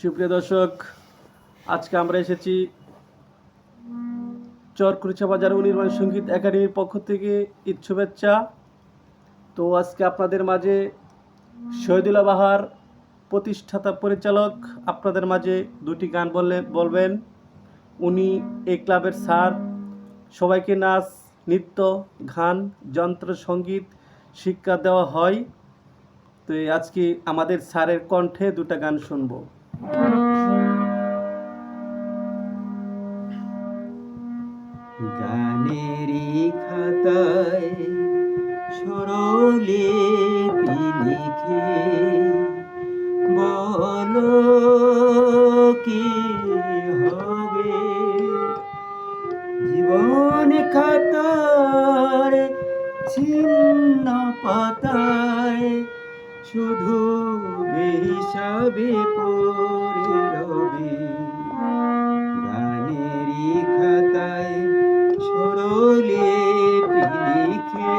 সুপ্রিয় দর্শক, আজকে আমরা এসেছি চরকুরিচা বাজার অনির্বাণ সঙ্গীত একাডেমির পক্ষ থেকে ঈদ শুভেচ্ছা। তো আজকে আপনাদের মাঝে শহীদুল্লাহ বাহার প্রতিষ্ঠাতা পরিচালক আপনাদের মাঝে দুটি গান বলবেন। উনি এই ক্লাবের স্যার। সবাইকে নাচ, নৃত্য, গান, যন্ত্র সঙ্গীত শিক্ষা দেওয়া হয়। তো আজকে আমাদের স্যারের কণ্ঠে দুটো গান শুনবো। গানেরই খাতায় সরলে লিখে বলো কি হবে জীবন খাতার ছিন্ন পাতায় শুধু বেহিসাবে পড়ে রবে গানেরই খাতায় সরলে লিখে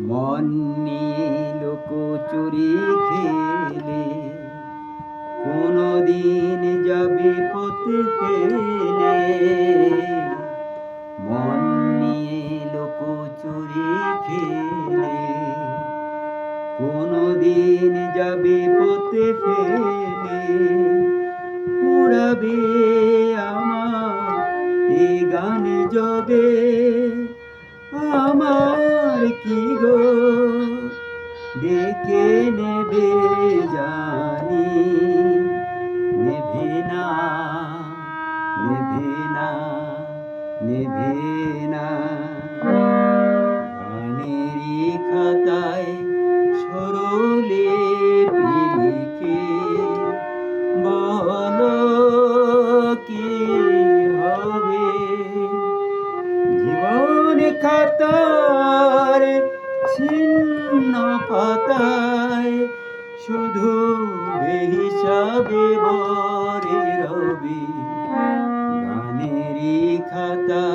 মন নিয়ে লুকোচুরি খেলে কোনদিন যাবে পথে ফেলে মন নিয়ে লুকোচুরি খেলে কোনদিন যাবে পথে ফেলে উড়াবে আমার এই গানে জবে আমার কি গো ডেকে নেবে জানি নেভে না নেভে না নেভে না গানেরই খাতায় সরলে লিখে বলো কি হবে জীবন খাতার ছিন্ন পাতায় শুধু বেহিসাবে বরে রবি গানেরই খাতা